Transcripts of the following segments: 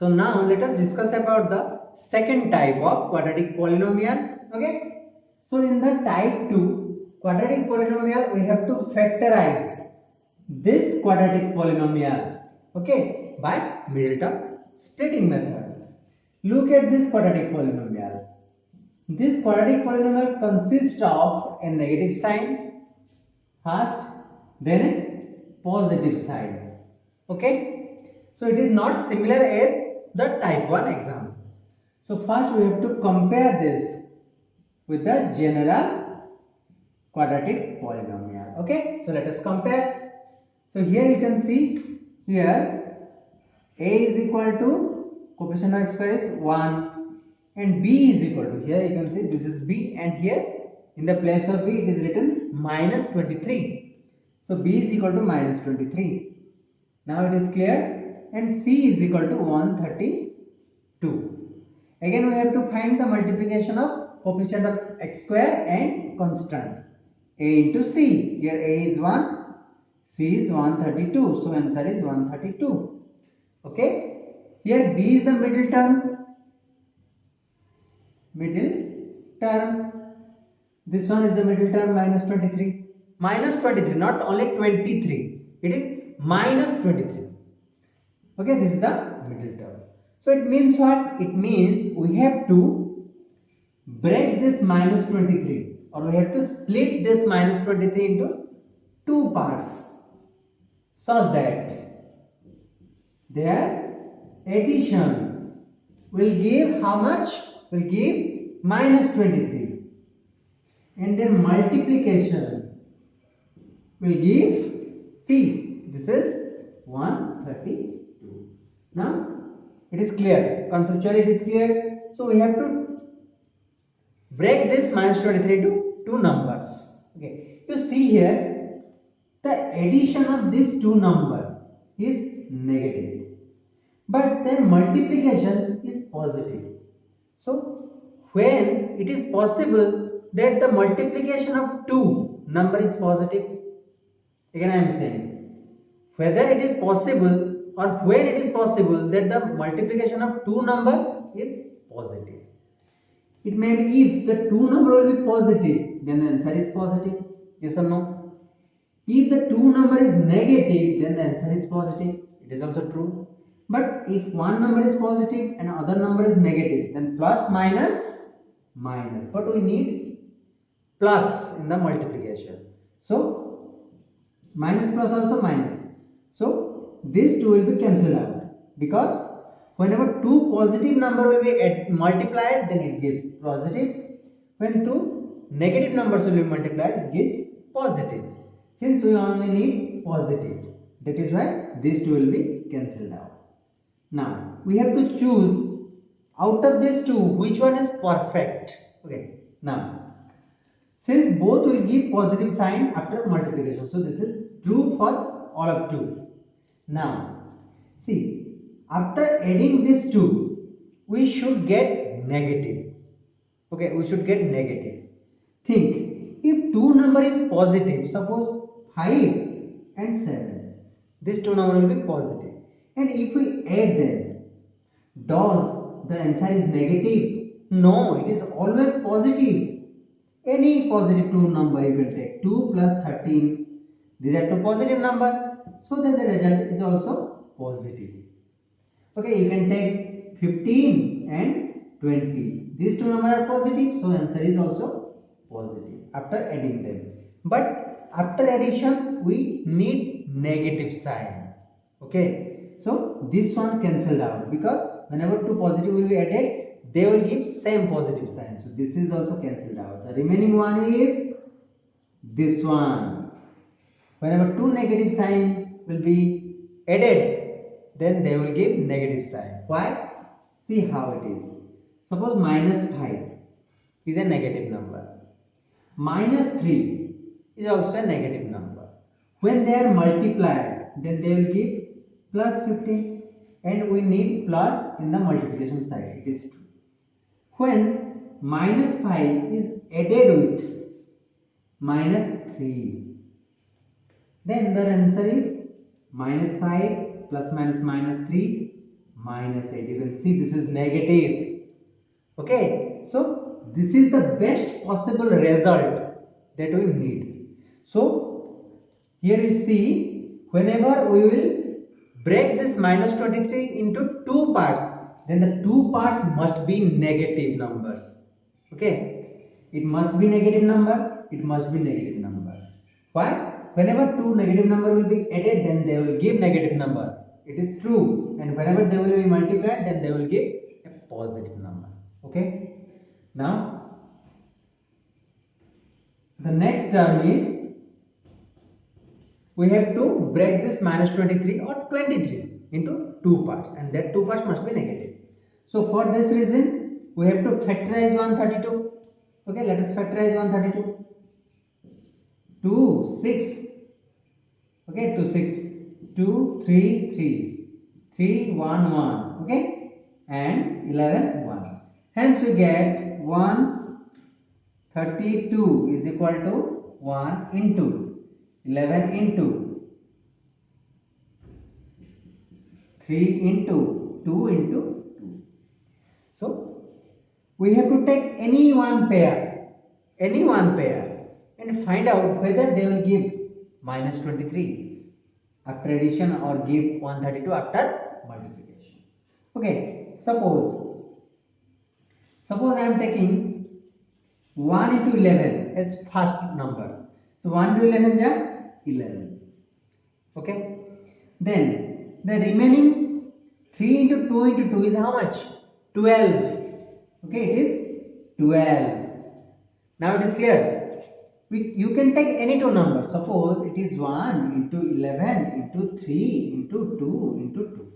So now let us discuss about the second type of quadratic polynomial. Okay. So in the type 2 quadratic polynomial, we have to factorize this quadratic polynomial, okay, by middle term splitting method. Look at this quadratic polynomial. This quadratic polynomial consists of a negative sign first, then a positive sign. Okay, so it is not similar as the type 1 example. So first we have to compare this with the general quadratic polynomial. Okay, so let us compare. So here you can see, here a is equal to coefficient of x square is 1 and b is equal to, here you can see this is b and here in the place of b it is written minus 23. So b is equal to minus 23. Now it is clear, and c is equal to 132. Again we have to find the multiplication of coefficient of x square and constant a into c. Here a is 1, c is 132. So answer is 132. Okay. Here b is the middle term. This one is the middle term, minus 23. Minus 23, not only 23. It is minus 23. Okay, this is the middle term. So it means what? It means we have to break this minus 23, or we have to split this minus 23 into two parts, such that their addition will give how much? Will give minus 23, and their multiplication will give c. This is 132. Now it is clear, conceptually it is clear. So we have to break this minus 23 to two numbers. Okay, you see here the addition of these two numbers is negative, but their multiplication is positive. So when it is possible that the multiplication of two number is positive, again I am saying, whether it is possible or when it is possible that the multiplication of two number is positive. It may be if the two number will be positive, then the answer is positive. Yes or no? If the two number is negative, then the answer is positive. It is also true. But if one number is positive and other number is negative, then plus minus minus. But we need plus in the multiplication. So minus plus also minus. So these two will be cancelled out, because whenever two positive number will be multiplied, then it gives positive. When two negative numbers will be multiplied, it gives positive. Since we only need positive, that is why these two will be cancelled out. Now we have to choose out of these two which one is perfect. Okay. Now since both will give positive sign after multiplication, so this is true for all of two. Now see, after adding these two, we should get negative. Okay, we should get negative. Think, if two number is positive, suppose 5 and 7, these two number will be positive. And if we add them, does the answer is negative? No, it is always positive. Any positive two number you can take. 2 plus 13. These are two positive number. So then the result is also positive. Okay, you can take 15 and 20. These two numbers are positive. So answer is also positive after adding them. But after addition, we need negative sign. Okay. So this one cancelled out, because whenever two positive will be added, they will give same positive sign. So this is also cancelled out. The remaining one is this one. Whenever two negative sign will be added, then they will give negative sign. Why? See how it is. Suppose minus 5 is a negative number. Minus 3 is also a negative number. When they are multiplied, then they will give plus 15, and we need plus in the multiplication side. It is true. When minus 5 is added with minus 3, then the answer is minus 5 plus minus minus 3 minus 8. You can see this is negative. Okay, so this is the best possible result that we need. So here you see, whenever we will break this minus 23 into two parts, then the two parts must be negative numbers. Okay, it must be negative number, it must be negative number. Why? Whenever two negative number will be added, then they will give negative number. It is true. And whenever they will be multiplied, then they will give a positive number. Okay. Now, the next term is, we have to break this minus 23 or 23 into two parts, and that two parts must be negative. So for this reason, we have to factorize 132. Okay, let us factorize 132. 2, 6. Okay, 2, 6. 2, 3, 3. 3, 1, 1. Okay, and 11, 1. Hence we get 132 is equal to 1 into 11 into 3 into 2 into 2. So we have to take any one pair, and find out whether they will give minus 23 after addition or give 132 after multiplication. Okay, suppose I am taking 1 into 11 as first number. So 1 into 11 is 11. Okay, then the remaining 3 into 2 into 2 is how much? 12. Okay, it is 12. Now it is clear. You can take any two numbers. Suppose it is 1 into 11 into 3 into 2 into 2.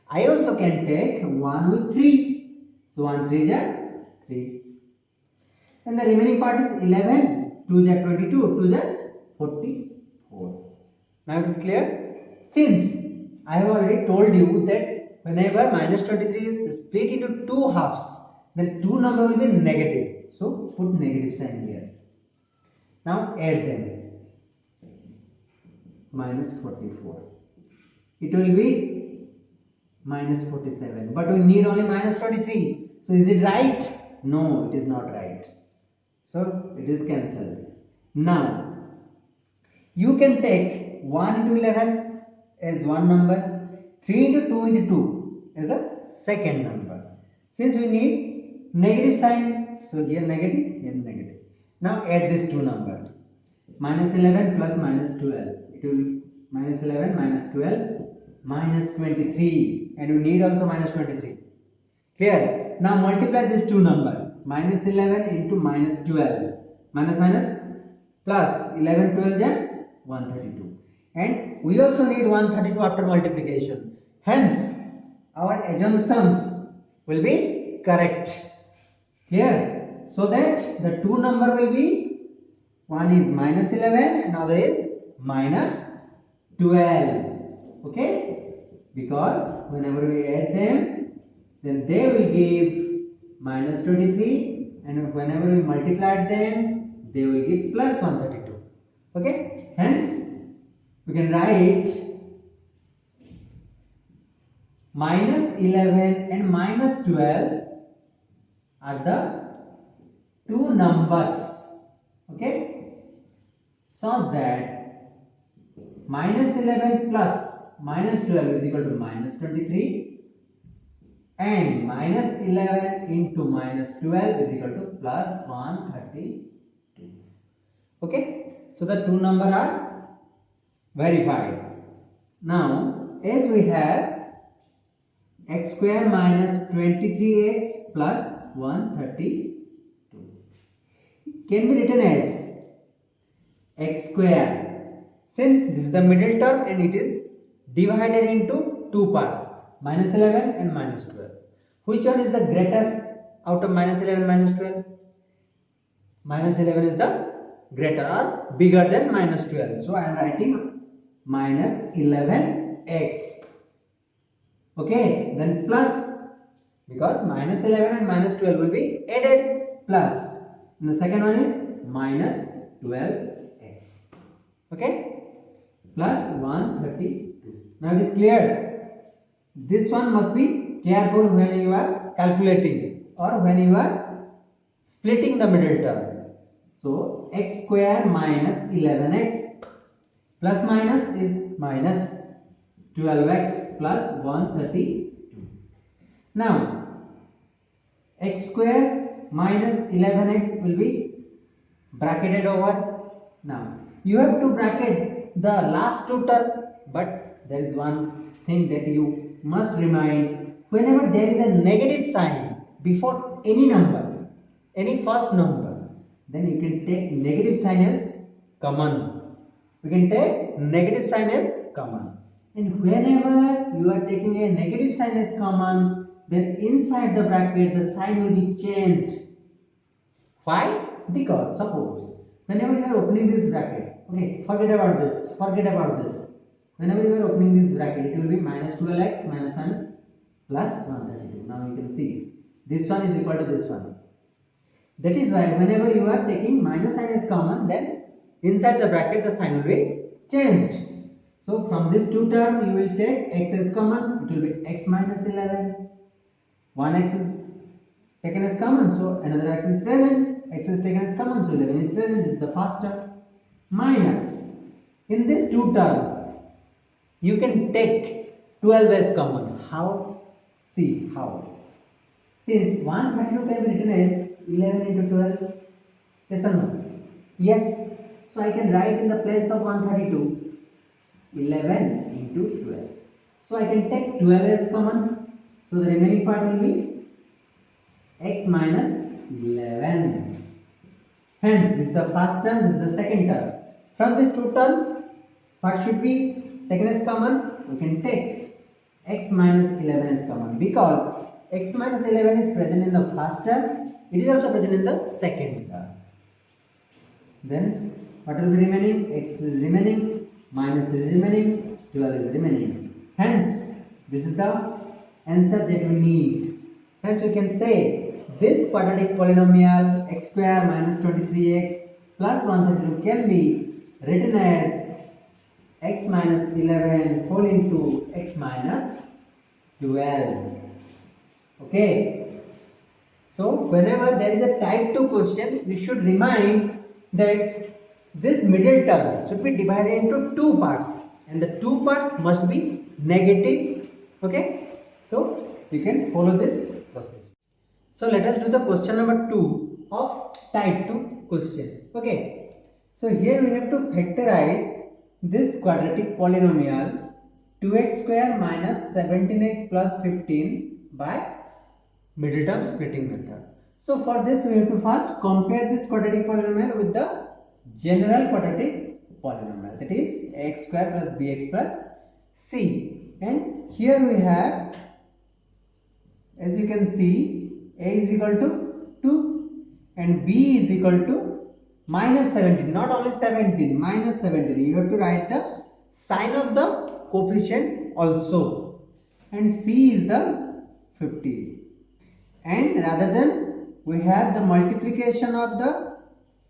I also can take 1 with 3. So 1 3 is 3. And the remaining part is 11. 2 is 22. 2 is 44. Now it is clear. Since I have already told you that whenever minus 23 is split into two halves, then two number will be negative. So put negative sign here. Now add them. Minus 44. It will be minus 47. But we need only minus 23. So is it right? No, it is not right. So it is cancelled. Now you can take 1 into 11 as one number, 3 into 2 into 2 as a second number. Since we need negative sign, so here negative, here negative. Now add these two numbers. Minus 11 plus minus 12. It will be minus 11 minus 12 minus 23. And we need also minus 23. Clear? Now multiply these two numbers. Minus 11 into minus 12. Minus minus plus 11 12 is 132. And we also need 132 after multiplication. Hence, our assumptions will be correct. Clear? So that the two number will be, one is minus 11 and other is minus 12. Okay? Because whenever we add them, then they will give minus 23, and whenever we multiply them, they will give plus 132. Okay? Hence, we can write minus 11 and minus 12 are the two numbers. Okay? Such that minus 11 plus minus 12 is equal to minus 23, and minus 11 into minus 12 is equal to plus 132. Okay, so the two numbers are verified. Now, as we have x square minus 23x plus 132 can be written as x square, since this is the middle term and it is divided into two parts, minus 11 and minus 12. Which one is the greater out of minus 11 minus 12? Minus 11 is the greater or bigger than minus 12. So I am writing minus 11x. Okay, then plus, because minus 11 and minus 12 will be added, plus. And the second one is minus 12x. Okay, plus 132. Now it is clear. This one must be careful when you are calculating or when you are splitting the middle term. So x square minus 11x plus minus is minus 12x plus 132. Now x square minus 11x will be bracketed over. Now you have to bracket the last two terms, but there is one thing that you must remind: whenever there is a negative sign before any number, any first number, then you can take negative sign as common. We can take negative sign as common. And whenever you are taking a negative sign as common, then inside the bracket the sign will be changed. Why? Because suppose whenever you are opening this bracket, okay, forget about this. Whenever you are opening this bracket, it will be minus 12x minus minus plus 132. Now you can see this one is equal to this one. That is why whenever you are taking minus sign as common, then inside the bracket the sign will be changed. So from this two term you will take x as common, it will be x minus 11. One x is taken as common, so another x is present. X is taken as common, so 11 is present. This is the first term. Minus, in this two term you can take 12 as common. How? See how. Since 132 can be written as 11 into 12. Yes or no? Yes. So I can write in the place of 132 11 into 12. So I can take 12 as common. So the remaining part will be x minus 11. Hence, this is the first term, this is the second term. From this two term, what should be taken as common? We can take x minus 11 as common, because x minus 11 is present in the first term, it is also present in the second term. Then what will be remaining? X is remaining, minus is remaining, 12 is remaining. Hence, this is the answer that we need. Hence, we can say this quadratic polynomial x square minus 23x plus 132 can be written as x minus 11 whole into x minus 12. Okay. So whenever there is a type 2 question, we should remind that this middle term should be divided into two parts, and the two parts must be negative. Okay. So you can follow this process. So let us do the question number 2 of type 2 question. Okay. So here we have to factorize this quadratic polynomial 2x square minus 17x plus 15 by middle term splitting method. So for this we have to first compare this quadratic polynomial with the general quadratic polynomial, that is x square plus bx plus c. And here we have, as you can see, a is equal to 2 and b is equal to minus 17. Not only 17, minus 17. You have to write the sign of the coefficient also. And c is the 15. And rather than we have the multiplication of the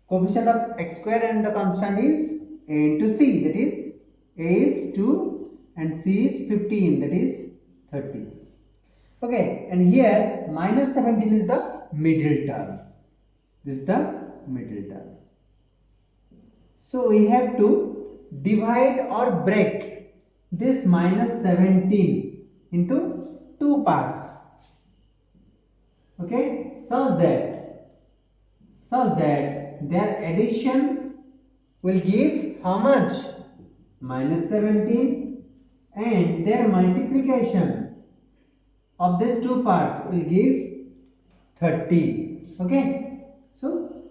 coefficient of x square and the constant is a into c, that is a is 2 and c is 15, that is 30. Okay, and here minus 17 is the middle term. This is the middle term. So we have to divide or break this minus 17 into two parts. Okay, such that their addition will give how much? Minus 17, and their multiplication of these two parts will give 30. Okay, so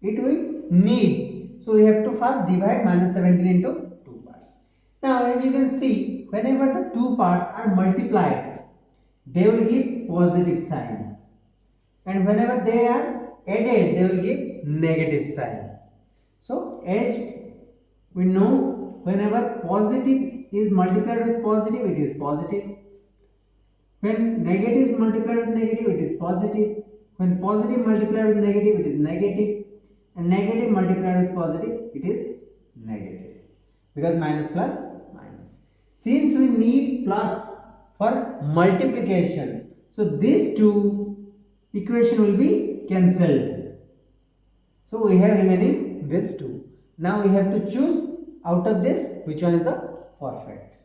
it will need, so we have to first divide minus 17 into two parts. Now as you can see, whenever the two parts are multiplied, they will give positive sign, and whenever they are added, they will give negative sign. So as we know, whenever positive is multiplied with positive, it is positive. When negative is multiplied with negative, it is positive. When positive multiplied with negative, it is negative. And negative multiplied with positive, it is negative. Because minus plus minus. Since we need plus for multiplication. So these two equation will be cancelled. So we have remaining this two. Now we have to choose out of this which one is the perfect.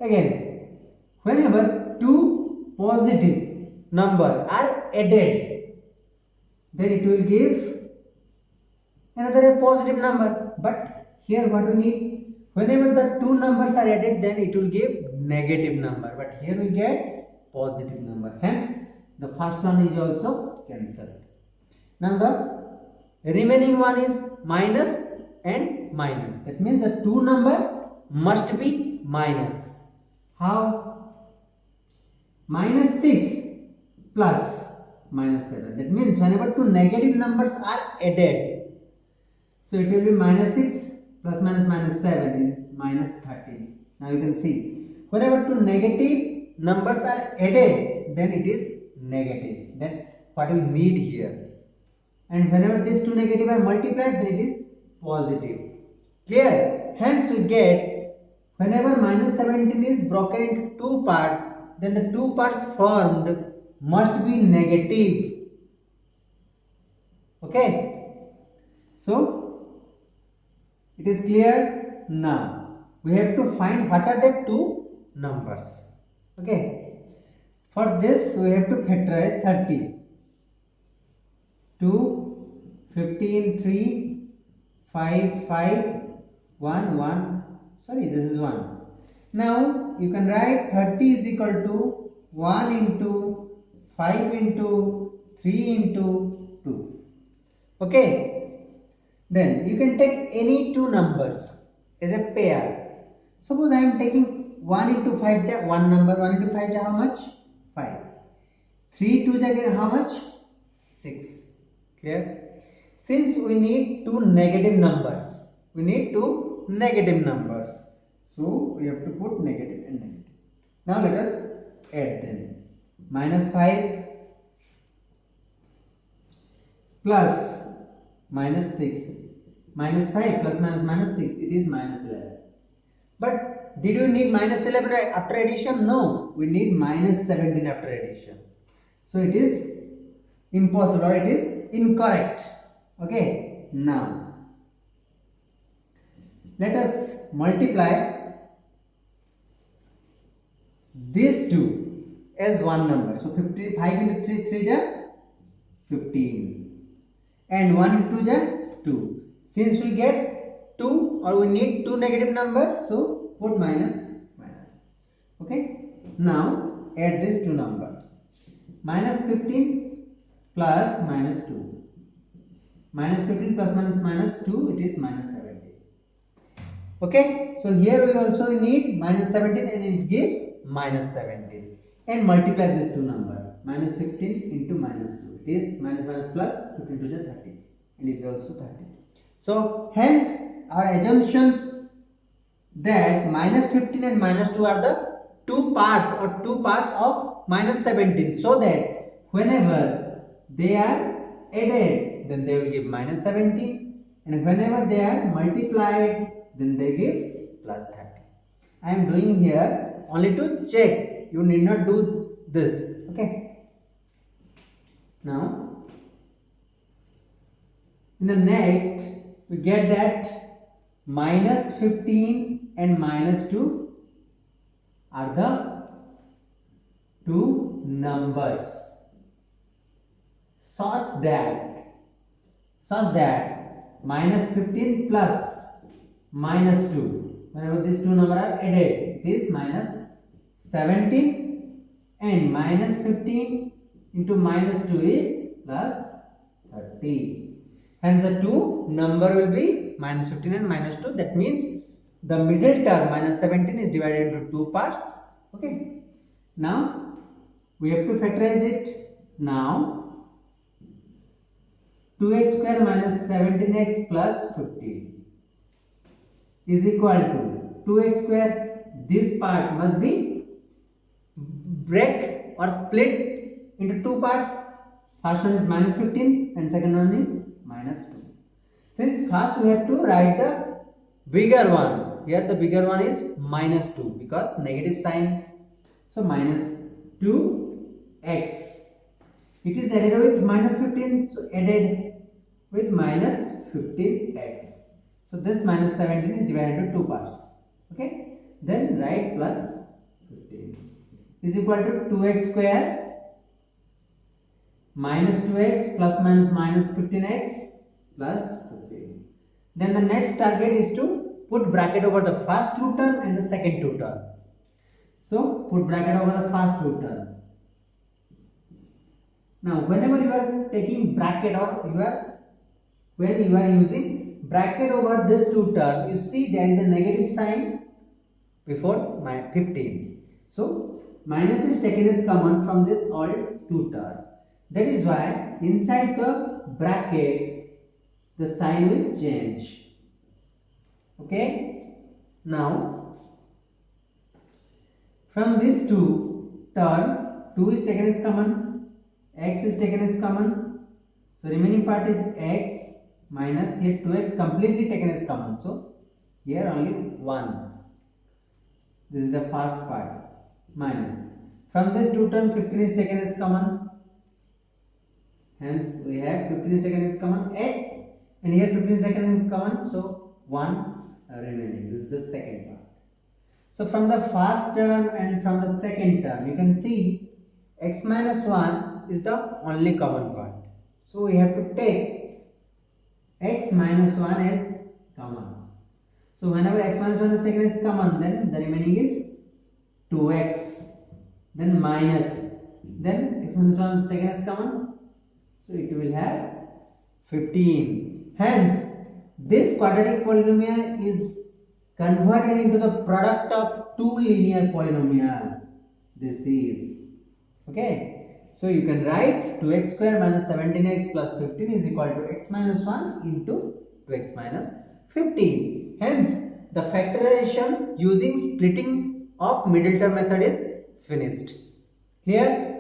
Again, whenever two positive number are added, then it will give another a positive number. But here what we need, whenever the two numbers are added, then it will give negative number. But here we get positive number. Hence, the first one is also cancelled. Now the remaining one is minus and minus. That means the two number must be minus. How? Minus 6 plus minus 7. That means whenever two negative numbers are added, so it will be minus 6 plus minus 7 is minus 13. Now you can see, whenever two negative numbers are added, then it is negative. Then what we need here. And whenever these two negative are multiplied, then it is positive. Clear? Hence we get, whenever minus 17 is broken into two parts, then the two parts formed must be negative. Okay? So, it is clear? Now, we have to find what are the two numbers. Okay? For this, we have to factorize 30. 2, 15, 3, 5, 5, 1, 1. Sorry, this is 1. Now, you can write 30 is equal to 1 into 5 into 3 into 2. Okay? Then, you can take any two numbers as a pair. Suppose I am taking 1 into 5 ja, one number, 1 into 5 ja how much? 5. 3 2 ja how much? 6. Clear? Since we need two negative numbers, we need two negative numbers. So we have to put negative and negative. Now let us add them. Minus 5 plus minus 6. Minus 5 plus minus 6, it is minus 11. But did you need minus 11 after addition? No, we need minus 17 after addition. So it is impossible, or it is incorrect. Okay, now let us multiply these two as one number. So 55 into 3 3 ja 15 and 1 into 2 ja 2. Since we get 2, or we need two negative numbers, so put minus minus. Okay, now add this two number. Minus 15 plus minus 2. Minus 15 plus minus 2, it is minus 17. Okay, so here we also need minus 17 and it gives minus 17. And multiply this two number. Minus 15 into minus 2. It is minus minus plus 15 to the 30. And it is also 30. So hence our assumptions that minus 15 and minus 2 are the two parts of minus 17. So that whenever they are added, then they will give minus 17, and whenever they are multiplied, then they give plus 30. I am doing here only to check. You need not do this. Okay. Now, in the next, we get that minus 15 and minus 2 are the two numbers such that minus 15 plus minus 2, whenever these two numbers are added, it is minus 17, and minus 15 into minus 2 is plus 30. Hence the two number will be minus 15 and minus 2. That means the middle term minus 17 is divided into two parts. Okay. Now we have to factorize it. Now 2x square minus 17x plus 15 is equal to 2x square. This part must be break or split into two parts. First one is minus 15 and second one is minus 2. Since first we have to write the bigger one. Here the bigger one is minus 2 because negative sign. So minus 2x. It is added with minus 15, so added with minus 15x. So this minus 17 is divided into 2 parts. Okay. Then write plus 15 is equal to 2x square minus 2x plus minus 15x plus 15. Then the next target is to put bracket over the first two term and the second two term. So put bracket over the first two term. Now whenever you are taking bracket or when you are using bracket over this two term, you see there is a negative sign before my 15. So minus is taken as common from this all two term. That is why inside the bracket the sign will change. Okay. Now from this two term, 2 is taken as common, x is taken as common. So remaining part is x minus here 2x completely taken as common. So here only 1. This is the first part minus. From this two term 15 is taken as common. Hence we have 15 is taken as common x and here 15 is taken as common. So 1 remaining. This is the second part. So from the first term and from the second term you can see x minus 1 is the only common part. So we have to take x minus 1 as common. So whenever x minus 1 is taken as common, then the remaining is 2x, then minus, then x minus 1 is taken as common, so it will have 15. Hence this quadratic polynomial is converted into the product of two linear polynomial. This is okay. So you can write 2x square minus 17x plus 15 is equal to x minus 1 into 2x minus 15. Hence the factorization using splitting of middle term method is finished. Clear?